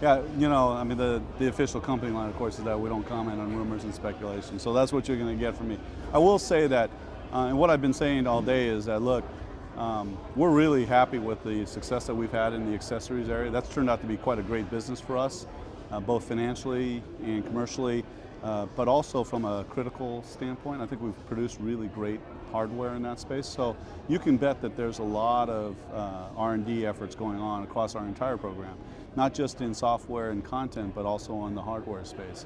Yeah, you know, I mean, the official company line, of course, is that we don't comment on rumors and speculation. So that's what you're going to get from me. I will say that, and what I've been saying all day is that, look, we're really happy with the success that we've had in the accessories area. That's turned out to be quite a great business for us, both financially and commercially, but also from a critical standpoint. I think we've produced really great hardware in that space. So you can bet that there's a lot of R&D efforts going on across our entire program, not just in software and content, but also in the hardware space.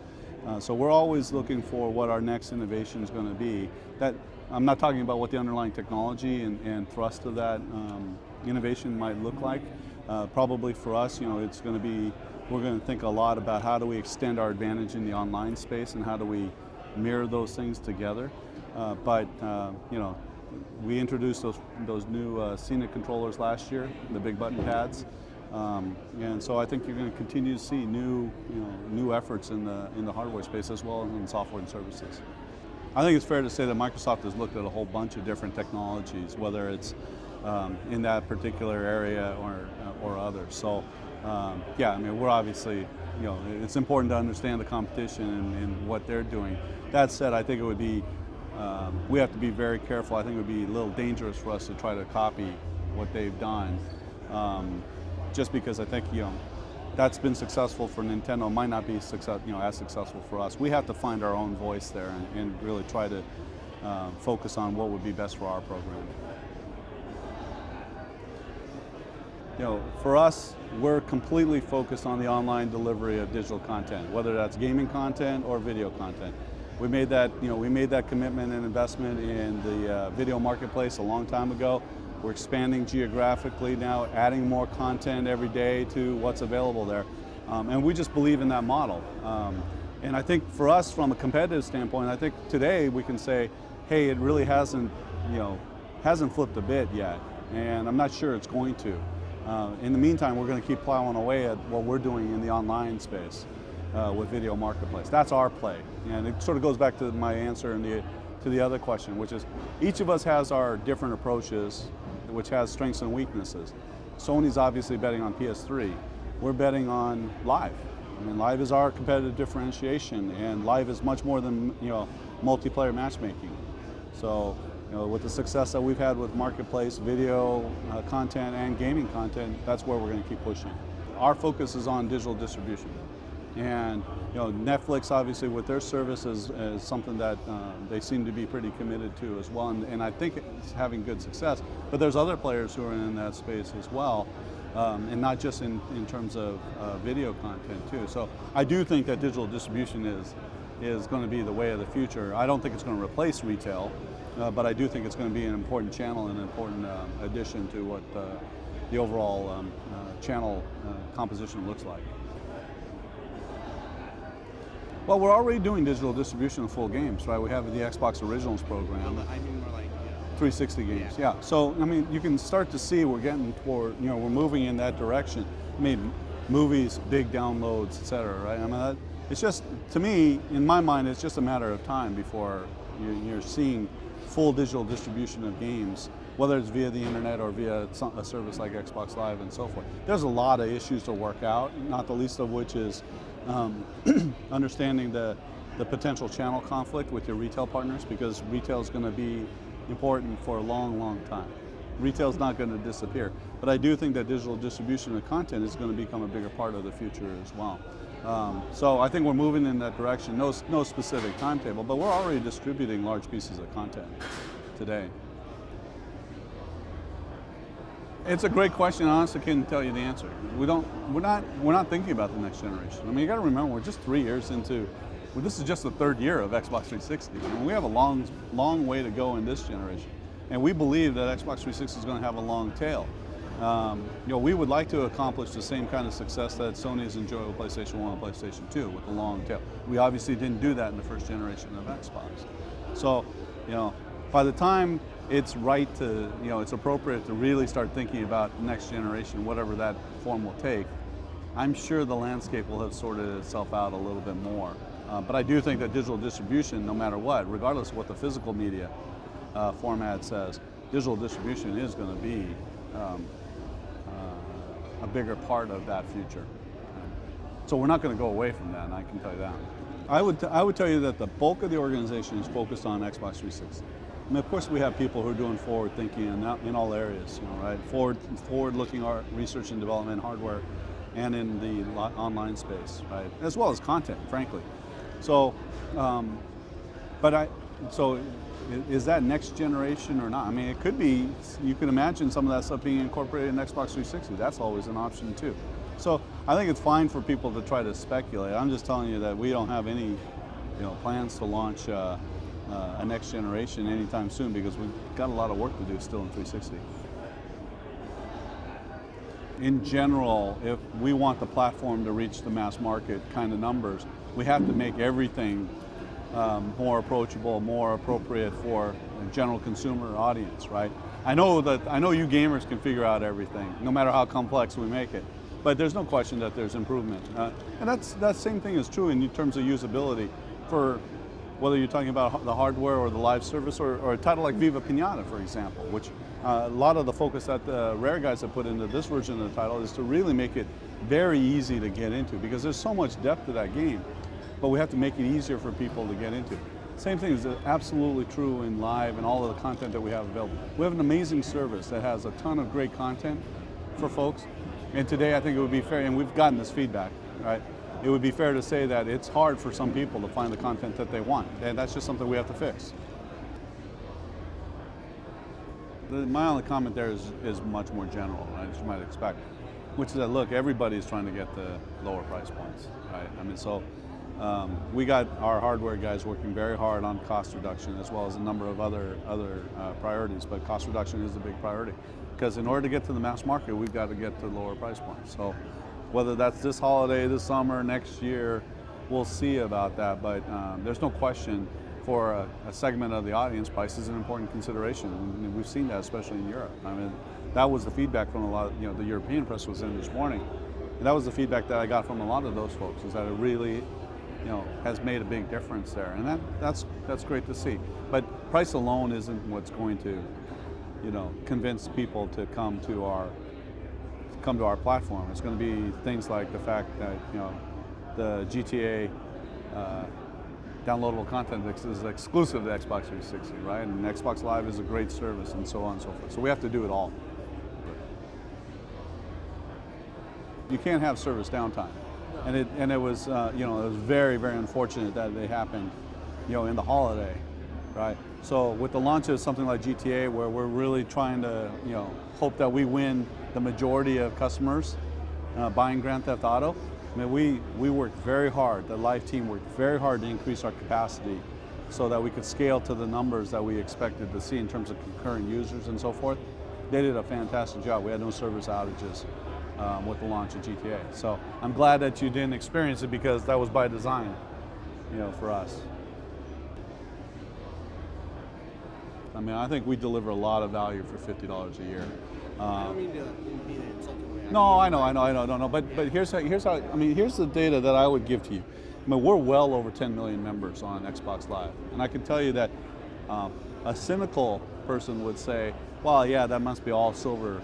So we're always looking for what our next innovation is going to be. That I'm not talking about what the underlying technology and thrust of that innovation might look like. Probably for us, you know, it's going to be, we're going to think a lot about how do we extend our advantage in the online space and how do we mirror those things together. You know, we introduced those new Scenic controllers last year, the big button pads, and so I think you're going to continue to see new efforts in the hardware space as well as in software and services. I think it's fair to say that Microsoft has looked at a whole bunch of different technologies, whether it's in that particular area or others. So yeah, I mean, we're obviously, you know, it's important to understand the competition and what they're doing. That said, I think it would be, we have to be very careful. I think it would be a little dangerous for us to try to copy what they've done, just because I think, you know, that's been successful for Nintendo, might not be as successful for us. We have to find our own voice there and really try to focus on what would be best for our program. You know, for us, we're completely focused on the online delivery of digital content, whether that's gaming content or video content. We made that, you know, we made that commitment and investment in the video marketplace a long time ago. We're expanding geographically now, adding more content every day to what's available there, and we just believe in that model. And I think for us, from a competitive standpoint, I think today we can say, hey, it really hasn't flipped a bit yet, and I'm not sure it's going to. In the meantime, we're going to keep plowing away at what we're doing in the online space with video marketplace. That's our play, and it sort of goes back to my answer to the other question, which is each of us has our different approaches, which has strengths and weaknesses. Sony's obviously betting on PS3. We're betting on live. I mean, live is our competitive differentiation, and live is much more than, you know, multiplayer matchmaking. So, you know, with the success that we've had with marketplace, video content, and gaming content, that's where we're going to keep pushing. Our focus is on digital distribution, and you know, Netflix obviously with their service is something that they seem to be pretty committed to as well, and I think it's having good success. But there's other players who are in that space as well, and not just in terms of video content too. So I do think that digital distribution is going to be the way of the future. I don't think it's going to replace retail, but I do think it's going to be an important channel and an important addition to what the overall channel composition looks like. Well, we're already doing digital distribution of full games, right? We have the Xbox Originals program. I mean more like 360 games, yeah. So, I mean, you can start to see we're getting toward, you know, we're moving in that direction. I mean, movies, big downloads, et cetera, right? I mean, it's just, to me, in my mind, it's just a matter of time before you're seeing full digital distribution of games, whether it's via the internet or via a service like Xbox Live and so forth. There's a lot of issues to work out, not the least of which is understanding the potential channel conflict with your retail partners, because retail is going to be important for a long, long time. Retail is not going to disappear, but I do think that digital distribution of content is going to become a bigger part of the future as well. So I think we're moving in that direction. No specific timetable, but we're already distributing large pieces of content today. It's a great question. I honestly can't tell you the answer. We're not thinking about the next generation. I mean, you got to remember, we're just 3 years into. Well, this is just the third year of Xbox 360. I mean, we have a long way to go in this generation, and we believe that Xbox 360 is going to have a long tail. You know, we would like to accomplish the same kind of success that Sony's enjoyed with PlayStation 1 and PlayStation 2 with the long tail. We obviously didn't do that in the first generation of Xbox. So, you know, by the time it's right to, you know, it's appropriate to really start thinking about next generation, whatever that form will take, I'm sure the landscape will have sorted itself out a little bit more. But I do think that digital distribution, no matter what, regardless of what the physical media format says, digital distribution is going to be a bigger part of that future. So we're not going to go away from that, and I can tell you that. I would tell you that the bulk of the organization is focused on Xbox 360. I mean, of course, we have people who are doing forward thinking in all areas, right? Forward-looking art, research and development, hardware, and in the online space, right? As well as content, frankly. So, so is that next generation or not? I mean, it could be. You can imagine some of that stuff being incorporated in Xbox 360. That's always an option too. So I think it's fine for people to try to speculate. I'm just telling you that we don't have any, plans to launch a next generation anytime soon because we've got a lot of work to do still in 360. In general, if we want the platform to reach the mass market kind of numbers, we have to make everything more approachable, more appropriate for a general consumer audience, right? I know you gamers can figure out everything, no matter how complex we make it. But there's no question that there's improvement. And that same thing is true in terms of usability for whether you're talking about the hardware or the live service or a title like Viva Pinata, for example, which a lot of the focus that the Rare guys have put into this version of the title is to really make it very easy to get into because there's so much depth to that game, but we have to make it easier for people to get into. Same thing is absolutely true in live and all of the content that we have available. We have an amazing service that has a ton of great content for folks. And today I think it would be fair, and we've gotten this feedback, right? It would be fair to say that it's hard for some people to find the content that they want, and that's just something we have to fix. My only comment there is much more general, right, as you might expect, which is that, look, everybody's trying to get the lower price points, right? I mean, so we got our hardware guys working very hard on cost reduction as well as a number of other priorities, but cost reduction is a big priority. Because in order to get to the mass market, we've got to get to lower price points. So whether that's this holiday, this summer, next year, we'll see about that. But there's no question for a segment of the audience, price is an important consideration. And we've seen that, especially in Europe. I mean, that was the feedback from a lot of, the European press was in this morning. And that was the feedback that I got from a lot of those folks, is that it really, has made a big difference there. And that's great to see. But price alone isn't what's going to convince people to come to our platform. It's going to be things like the fact that the GTA downloadable content is exclusive to Xbox 360, right? And Xbox Live is a great service, and so on and so forth. So we have to do it all. You can't have service downtime, and it was it was very, very unfortunate that they happened in the holiday, right? So with the launch of something like GTA, where we're really trying to, hope that we win the majority of customers buying Grand Theft Auto, I mean, we worked very hard, the live team worked very hard to increase our capacity so that we could scale to the numbers that we expected to see in terms of concurrent users and so forth. They did a fantastic job. We had no service outages with the launch of GTA. So I'm glad that you didn't experience it because that was by design, for us. I mean, I think we deliver a lot of value for $50 a year. I don't mean to be an insulting way. No, I know. But here's how. I mean, here's the data that I would give to you. I mean, we're well over 10 million members on Xbox Live, and I can tell you that a cynical person would say, "Well, yeah, that must be all silver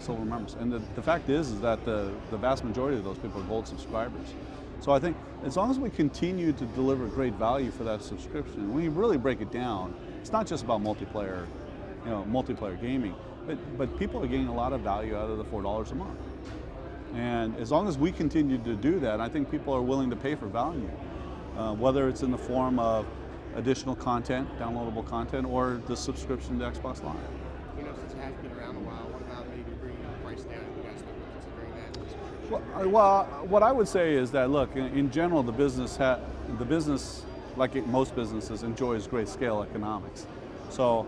members." And the fact is that the vast majority of those people are gold subscribers. So I think as long as we continue to deliver great value for that subscription, when you really break it down, it's not just about multiplayer, multiplayer gaming, but people are getting a lot of value out of the $4 a month. And as long as we continue to do that, I think people are willing to pay for value, whether it's in the form of additional content, downloadable content, or the subscription to Xbox Live. Since it has been around a while, what about maybe bringing the price down? You guys considering that? Well, what I would say is that, look, in general, the business, like most businesses, enjoys great scale economics. So,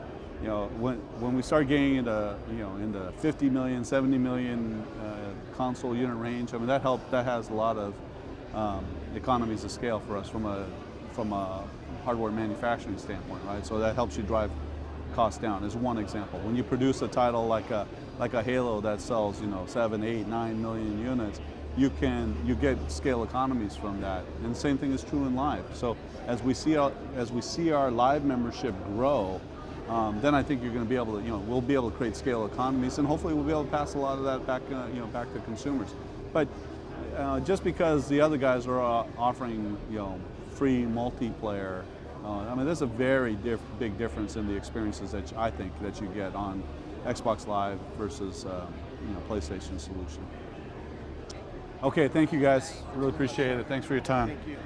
when we start getting into, in the 50 million, 70 million console unit range, I mean, that has a lot of economies of scale for us from a hardware manufacturing standpoint, right? So that helps you drive costs down, is one example. When you produce a title like a Halo that sells, 7, 8, 9 million units, you get scale economies from that. And the same thing is true in live. So as we see our live membership grow, then I think you're going to be able to, we'll be able to create scale economies, and hopefully we'll be able to pass a lot of that back, back to consumers. But just because the other guys are offering, free multiplayer, I mean, there's a very big difference in the experiences that I think that you get on Xbox Live versus, PlayStation solution. Okay, thank you guys. Really appreciate it. Thanks for your time. Thank you.